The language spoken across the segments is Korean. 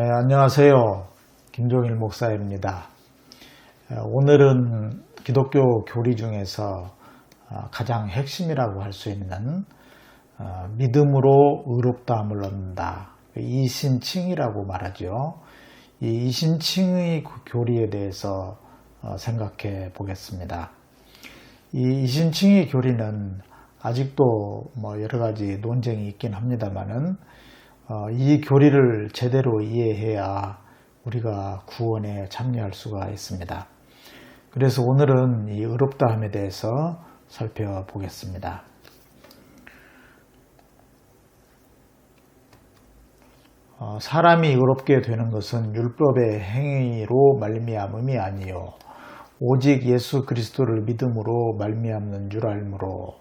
안녕하세요. 김종일 목사입니다. 오늘은 기독교 교리 중에서 가장 핵심이라고 할 수 있는 믿음으로 의롭다함을 얻는다. 이신칭이라고 말하죠. 이 이신칭의 교리에 대해서 생각해 보겠습니다. 이 이신칭의 교리는 아직도 여러 가지 논쟁이 있긴 합니다만은 이 교리를 제대로 이해해야 우리가 구원에 참여할 수가 있습니다. 그래서 오늘은 이 의롭다함에 대해서 살펴보겠습니다. 사람이 의롭게 되는 것은 율법의 행위로 말미암음이 아니요 오직 예수 그리스도를 믿음으로 말미암는 줄 알므로,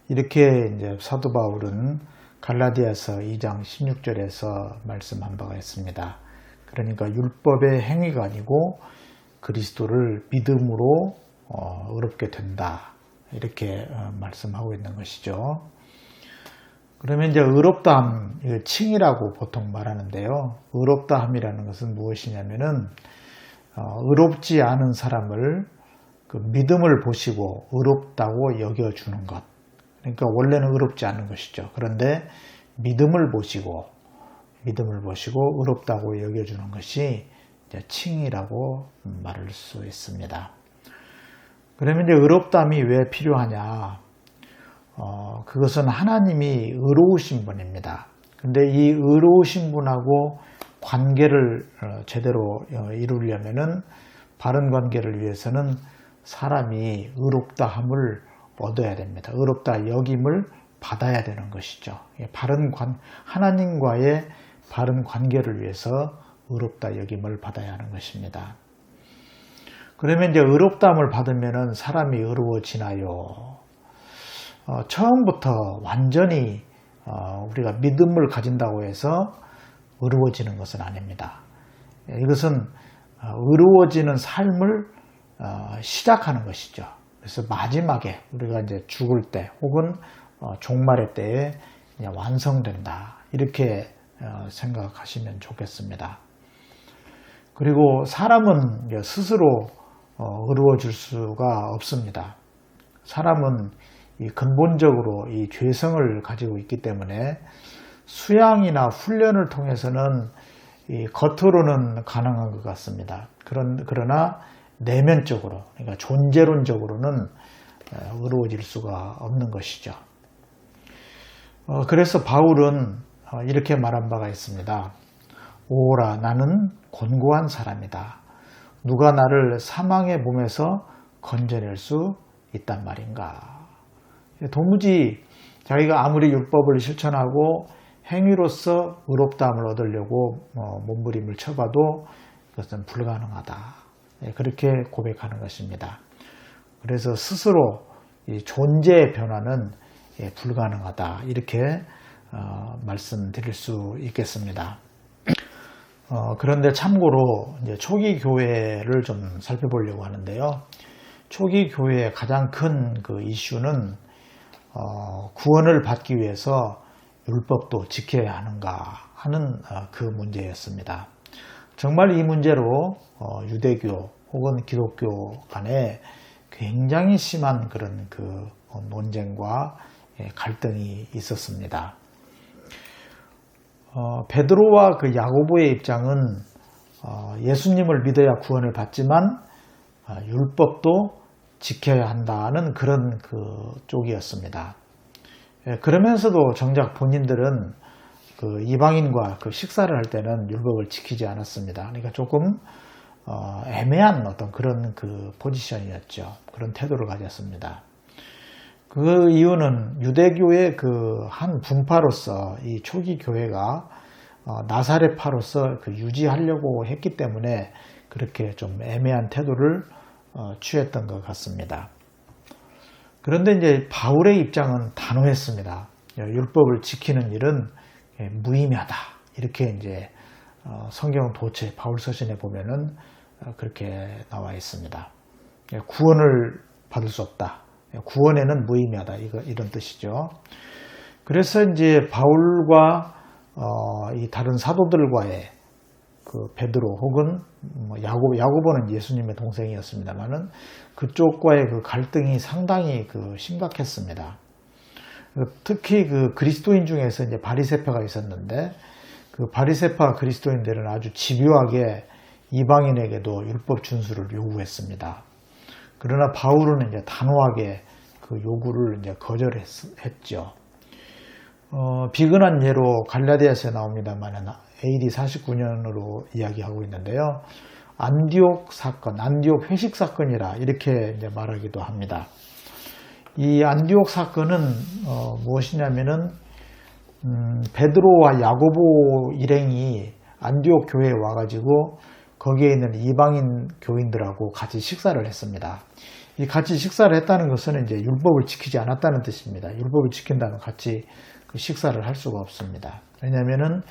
이렇게 이제 사도 바울은 갈라디아서 2장 16절에서 말씀한 바가 있습니다. 그러니까 율법의 행위가 아니고 그리스도를 믿음으로 의롭게 된다, 이렇게 말씀하고 있는 것이죠. 그러면 이제 의롭다함, 칭이라고 보통 말하는데요. 의롭다함이라는 것은 무엇이냐면은 의롭지 않은 사람을 그 믿음을 보시고 의롭다고 여겨주는 것. 그러니까 원래는 의롭지 않은 것이죠. 그런데 믿음을 보시고 의롭다고 여겨주는 것이 이제 칭이라고 말할 수 있습니다. 그러면 이제 의롭다함이 왜 필요하냐? 그것은 하나님이 의로우신 분입니다. 근데 이 의로우신 분하고 관계를 제대로 이루려면은, 바른 관계를 위해서는 사람이 의롭다함을 얻어야 됩니다. 의롭다 여김을 받아야 되는 것이죠. 하나님과의 바른 관계를 위해서 의롭다 여김을 받아야 하는 것입니다. 그러면 이제 의롭다함을 받으면은 사람이 의로워지나요? 처음부터 완전히 우리가 믿음을 가진다고 해서 의로워지는 것은 아닙니다. 이것은 의로워지는 삶을 시작하는 것이죠. 그래서 마지막에 우리가 이제 죽을 때 혹은 종말의 때에 완성된다, 이렇게 생각하시면 좋겠습니다. 그리고 사람은 스스로 의로워질 수가 없습니다. 사람은 근본적으로 이 죄성을 가지고 있기 때문에 수양이나 훈련을 통해서는 겉으로는 가능한 것 같습니다. 그러나 내면적으로, 그러니까 존재론적으로는 의로워질 수가 없는 것이죠. 그래서 바울은 이렇게 말한 바가 있습니다. 오라, 나는 곤고한 사람이다. 누가 나를 사망의 몸에서 건져낼 수 있단 말인가. 도무지 자기가 아무리 율법을 실천하고 행위로서 의롭다함을 얻으려고 몸부림을 쳐봐도 그것은 불가능하다, 그렇게 고백하는 것입니다. 그래서 스스로 이 존재의 변화는 불가능하다, 이렇게 말씀드릴 수 있겠습니다. 그런데 참고로 이제 초기 교회를 좀 살펴보려고 하는데요. 초기 교회의 가장 큰 그 이슈는 구원을 받기 위해서 율법도 지켜야 하는가 하는 그 문제였습니다. 정말 이 문제로 유대교 혹은 기독교 간에 굉장히 심한 그런 그 논쟁과 갈등이 있었습니다. 베드로와 그 야고보의 입장은 예수님을 믿어야 구원을 받지만 율법도 지켜야 한다는 그런 그 쪽이었습니다. 그러면서도 정작 본인들은 그 이방인과 그 식사를 할 때는 율법을 지키지 않았습니다. 그러니까 조금 애매한 어떤 그런 그 포지션이었죠. 그런 태도를 가졌습니다. 그 이유는 유대교의 그 한 분파로서 이 초기 교회가 나사렛파로서 그 유지하려고 했기 때문에 그렇게 좀 애매한 태도를 취했던 것 같습니다. 그런데 이제 바울의 입장은 단호했습니다. 율법을 지키는 일은 무의미하다, 이렇게 이제 성경 도체 바울 서신에 보면은 그렇게 나와 있습니다. 구원을 받을 수 없다, 구원에는 무의미하다, 이런 뜻이죠. 그래서 이제 바울과 이 다른 사도들과의 그 베드로 혹은 뭐 야고보는 예수님의 동생이었습니다만은 그쪽과의 그 갈등이 상당히 그 심각했습니다. 특히 그 그리스도인 중에서 이제 바리새파가 있었는데 그 바리새파 그리스도인들은 아주 집요하게 이방인에게도 율법 준수를 요구했습니다. 그러나 바울은 이제 단호하게 그 요구를 이제 거절했죠. 비근한 예로 갈라디아서에 나옵니다만 AD 49년으로 이야기하고 있는데요. 안디옥 사건, 안디옥 회식 사건이라 이렇게 이제 말하기도 합니다. 이 안디옥 사건은 무엇이냐면은 베드로와 야고보 일행이 안디옥 교회에 와가지고 거기에 있는 이방인 교인들하고 같이 식사를 했습니다. 이 같이 식사를 했다는 것은 이제 율법을 지키지 않았다는 뜻입니다. 율법을 지킨다면 같이 그 식사를 할 수가 없습니다. 왜냐하면은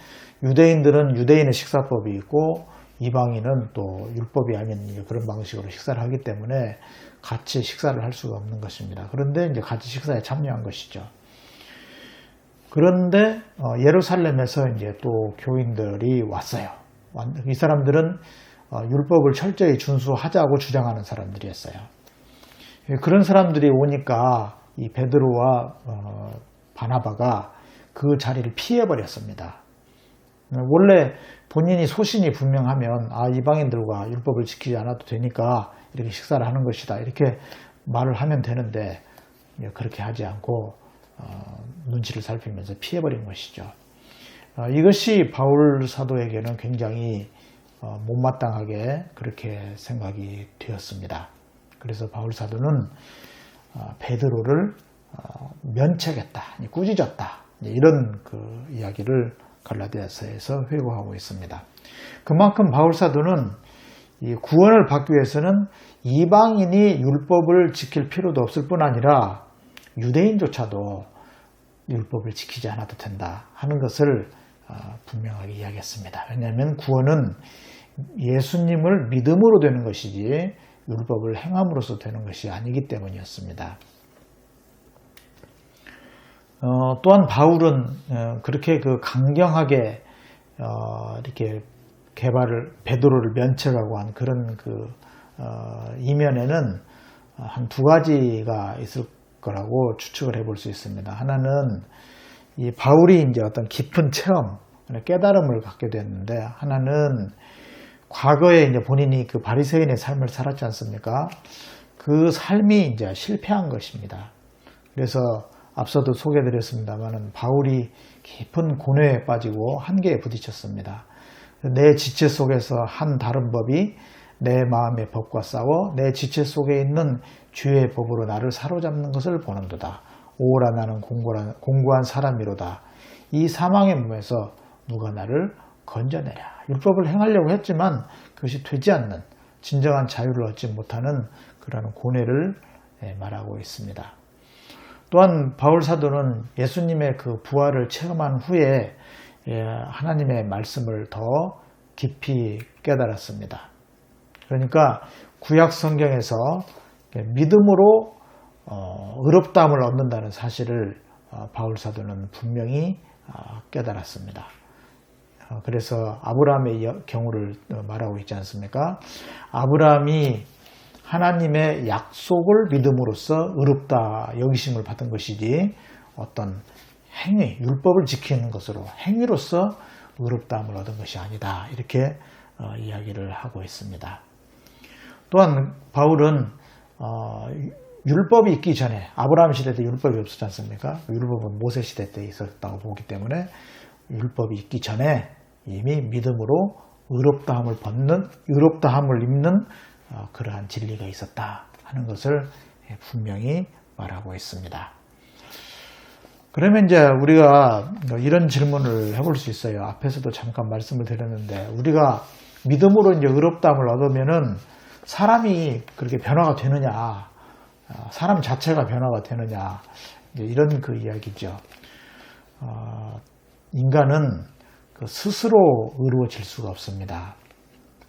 유대인들은 유대인의 식사법이 있고 이방인은 또 율법이 아닌 그런 방식으로 식사를 하기 때문에 같이 식사를 할 수가 없는 것입니다. 그런데 이제 같이 식사에 참여한 것이죠. 그런데 예루살렘에서 이제 또 교인들이 왔어요. 이 사람들은 율법을 철저히 준수하자고 주장하는 사람들이었어요. 그런 사람들이 오니까 이 베드로와 바나바가 그 자리를 피해버렸습니다. 원래 본인이 소신이 분명하면 이방인들과 율법을 지키지 않아도 되니까 이렇게 식사를 하는 것이다 이렇게 말을 하면 되는데 그렇게 하지 않고 눈치를 살피면서 피해버린 것이죠. 이것이 바울 사도에게는 굉장히 못마땅하게 그렇게 생각이 되었습니다. 그래서 바울 사도는 베드로를 면책했다, 꾸짖었다 이런 그 이야기를 갈라디아서에서 회고하고 있습니다. 그만큼 바울 사도는 이 구원을 받기 위해서는 이방인이 율법을 지킬 필요도 없을 뿐 아니라 유대인조차도 율법을 지키지 않아도 된다 하는 것을 분명하게 이야기했습니다. 왜냐하면 구원은 예수님을 믿음으로 되는 것이지 율법을 행함으로써 되는 것이 아니기 때문이었습니다. 또한 바울은 그렇게 그 강경하게 이렇게 베드로를 면책하고 한 그런 그 이면에는 한 두 가지가 있을 거라고 추측을 해볼 수 있습니다. 하나는 이 바울이 이제 어떤 깊은 체험, 깨달음을 갖게 됐는데, 하나는 과거에 이제 본인이 그 바리새인의 삶을 살았지 않습니까? 그 삶이 이제 실패한 것입니다. 그래서 앞서도 소개해드렸습니다만 바울이 깊은 고뇌에 빠지고 한계에 부딪혔습니다. 내 지체 속에서 한 다른 법이 내 마음의 법과 싸워 내 지체 속에 있는 주의 법으로 나를 사로잡는 것을 보는도다. 오라 나는 공고한 사람이로다. 이 사망의 몸에서 누가 나를 건져내랴. 율법을 행하려고 했지만 그것이 되지 않는 진정한 자유를 얻지 못하는 그런 고뇌를 말하고 있습니다. 또한 바울 사도는 예수님의 그 부활을 체험한 후에 하나님의 말씀을 더 깊이 깨달았습니다. 그러니까 구약 성경에서 믿음으로 의롭다함을 얻는다는 사실을 바울 사도는 분명히 깨달았습니다. 그래서 아브라함의 경우를 말하고 있지 않습니까? 아브라함이 하나님의 약속을 믿음으로써 의롭다 여기심을 받은 것이지 어떤 행위, 율법을 지키는 것으로 행위로서 의롭다함을 얻은 것이 아니다. 이렇게 이야기를 하고 있습니다. 또한 바울은 율법이 있기 전에 아브라함 시대 때 율법이 없었지 않습니까? 율법은 모세 시대 때 있었다고 보기 때문에 율법이 있기 전에 이미 믿음으로 의롭다함을 입는 그러한 진리가 있었다 하는 것을 분명히 말하고 있습니다. 그러면 이제 우리가 이런 질문을 해볼 수 있어요. 앞에서도 잠깐 말씀을 드렸는데 우리가 믿음으로 이제 의롭다함을 얻으면은 사람이 그렇게 변화가 되느냐, 사람 자체가 변화가 되느냐 이런 그 이야기죠. 인간은 스스로 의로워질 수가 없습니다.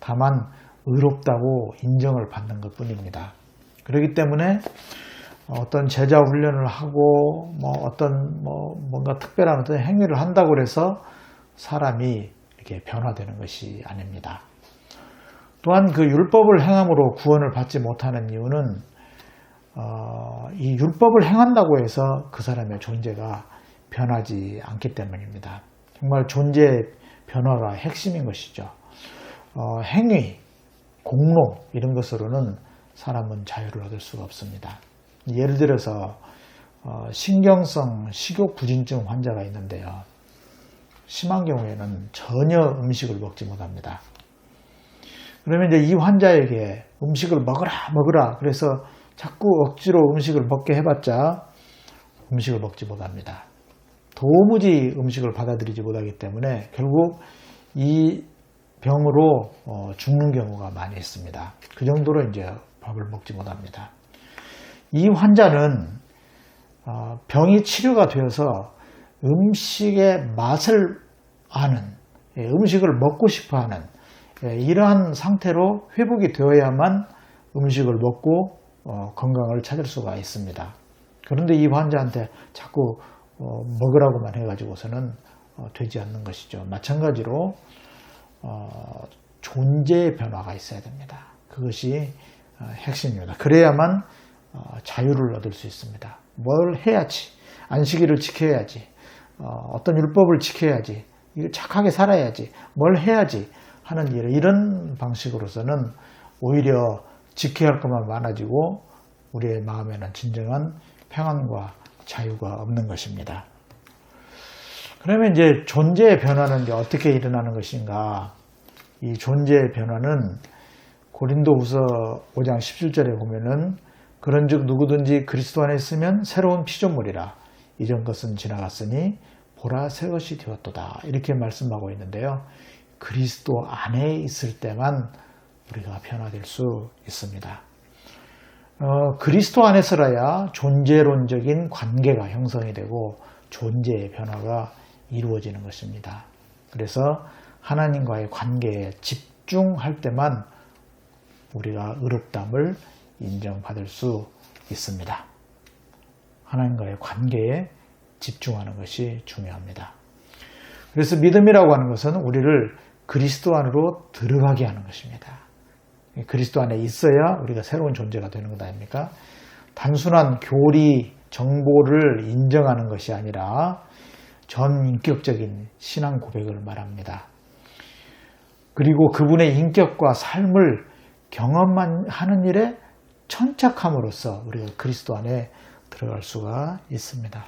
다만 의롭다고 인정을 받는 것 뿐입니다. 그렇기 때문에 어떤 제자 훈련을 하고 뭔가 특별한 어떤 행위를 한다고 해서 사람이 이렇게 변화되는 것이 아닙니다. 또한 그 율법을 행함으로 구원을 받지 못하는 이유는 이 율법을 행한다고 해서 그 사람의 존재가 변하지 않기 때문입니다. 정말 존재 변화가 핵심인 것이죠. 행위, 공로 이런 것으로는 사람은 자유를 얻을 수가 없습니다. 예를 들어서 신경성 식욕 부진증 환자가 있는데요. 심한 경우에는 전혀 음식을 먹지 못합니다. 그러면 이제 이 환자에게 음식을 먹으라 그래서 자꾸 억지로 음식을 먹게 해봤자 음식을 먹지 못합니다. 도무지 음식을 받아들이지 못하기 때문에 결국 이 병으로 죽는 경우가 많이 있습니다. 그 정도로 이제 밥을 먹지 못합니다. 이 환자는 병이 치료가 되어서 음식의 맛을 아는, 음식을 먹고 싶어하는 이러한 상태로 회복이 되어야만 음식을 먹고 건강을 찾을 수가 있습니다. 그런데 이 환자한테 자꾸 먹으라고만 해가지고서는 되지 않는 것이죠. 마찬가지로 존재의 변화가 있어야 됩니다. 그것이 핵심입니다. 그래야만 자유를 얻을 수 있습니다. 뭘 해야지, 안식일을 지켜야지, 어떤 율법을 지켜야지, 착하게 살아야지, 뭘 해야지 하는 이런 방식으로서는 오히려 지켜야 할 것만 많아지고 우리의 마음에는 진정한 평안과 자유가 없는 것입니다. 그러면 이제 존재의 변화는 이제 어떻게 일어나는 것인가? 이 존재의 변화는 고린도후서 5장 17절에 보면은 그런즉 누구든지 그리스도 안에 있으면 새로운 피조물이라 이전 것은 지나갔으니 보라 새 것이 되었도다 이렇게 말씀하고 있는데요. 그리스도 안에 있을 때만 우리가 변화될 수 있습니다. 그리스도 안에서라야 존재론적인 관계가 형성이 되고 존재의 변화가 이루어지는 것입니다. 그래서 하나님과의 관계에 집중할 때만 우리가 의롭다함을 인정받을 수 있습니다. 하나님과의 관계에 집중하는 것이 중요합니다. 그래서 믿음이라고 하는 것은 우리를 그리스도 안으로 들어가게 하는 것입니다. 그리스도 안에 있어야 우리가 새로운 존재가 되는 것 아닙니까? 단순한 교리, 정보를 인정하는 것이 아니라 전인격적인 신앙 고백을 말합니다. 그리고 그분의 인격과 삶을 경험만 하는 일에 천착함으로써 우리가 그리스도 안에 들어갈 수가 있습니다.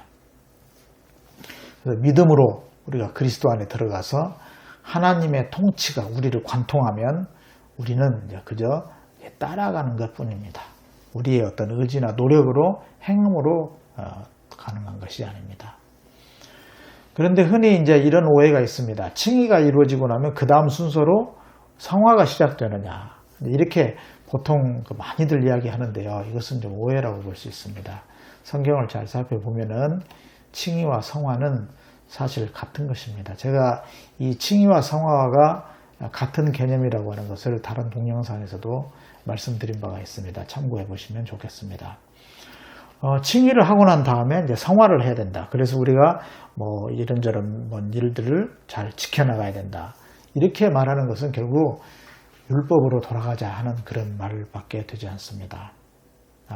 그래서 믿음으로 우리가 그리스도 안에 들어가서 하나님의 통치가 우리를 관통하면 우리는 이제 그저 따라가는 것 뿐입니다. 우리의 어떤 의지나 노력으로 행함으로 가능한 것이 아닙니다. 그런데 흔히 이제 이런 오해가 있습니다. 칭의가 이루어지고 나면 그 다음 순서로 성화가 시작되느냐. 이렇게 보통 많이들 이야기하는데요. 이것은 좀 오해라고 볼 수 있습니다. 성경을 잘 살펴보면은 칭의와 성화는 사실 같은 것입니다. 제가 이 칭의와 성화가 같은 개념이라고 하는 것을 다른 동영상에서도 말씀드린 바가 있습니다. 참고해 보시면 좋겠습니다. 칭의를 하고 난 다음에 이제 성화를 해야 된다. 그래서 우리가 뭐 이런저런 일들을 잘 지켜나가야 된다. 이렇게 말하는 것은 결국 율법으로 돌아가자 하는 그런 말밖에 되지 않습니다.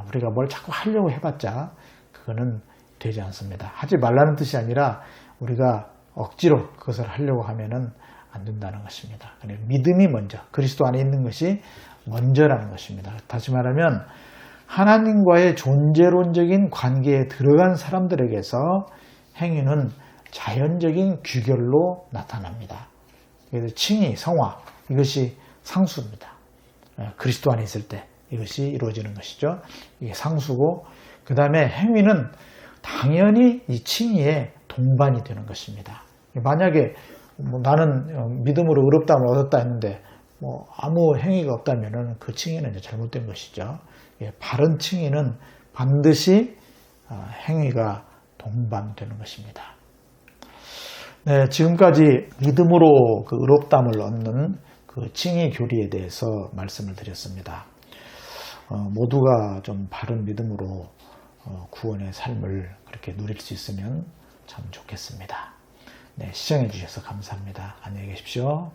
우리가 뭘 자꾸 하려고 해봤자 그거는 되지 않습니다. 하지 말라는 뜻이 아니라 우리가 억지로 그것을 하려고 하면은 안 된다는 것입니다. 믿음이 먼저, 그리스도 안에 있는 것이 먼저라는 것입니다. 다시 말하면 하나님과의 존재론적인 관계에 들어간 사람들에게서 행위는 자연적인 규결로 나타납니다. 그래서 칭의, 성화 이것이 상수입니다. 그리스도 안에 있을 때 이것이 이루어지는 것이죠. 이게 상수고 그 다음에 행위는 당연히 이 칭의에 동반이 되는 것입니다. 만약에 나는 믿음으로 의롭다함을 얻었다 했는데 아무 행위가 없다면 그 칭의는 이제 잘못된 것이죠. 바른 칭의는 반드시 행위가 동반되는 것입니다. 네, 지금까지 믿음으로 그 의롭다함을 얻는 그 칭의 교리에 대해서 말씀을 드렸습니다. 모두가 좀 바른 믿음으로 구원의 삶을 그렇게 누릴 수 있으면 참 좋겠습니다. 네, 시청해 주셔서 감사합니다. 안녕히 계십시오.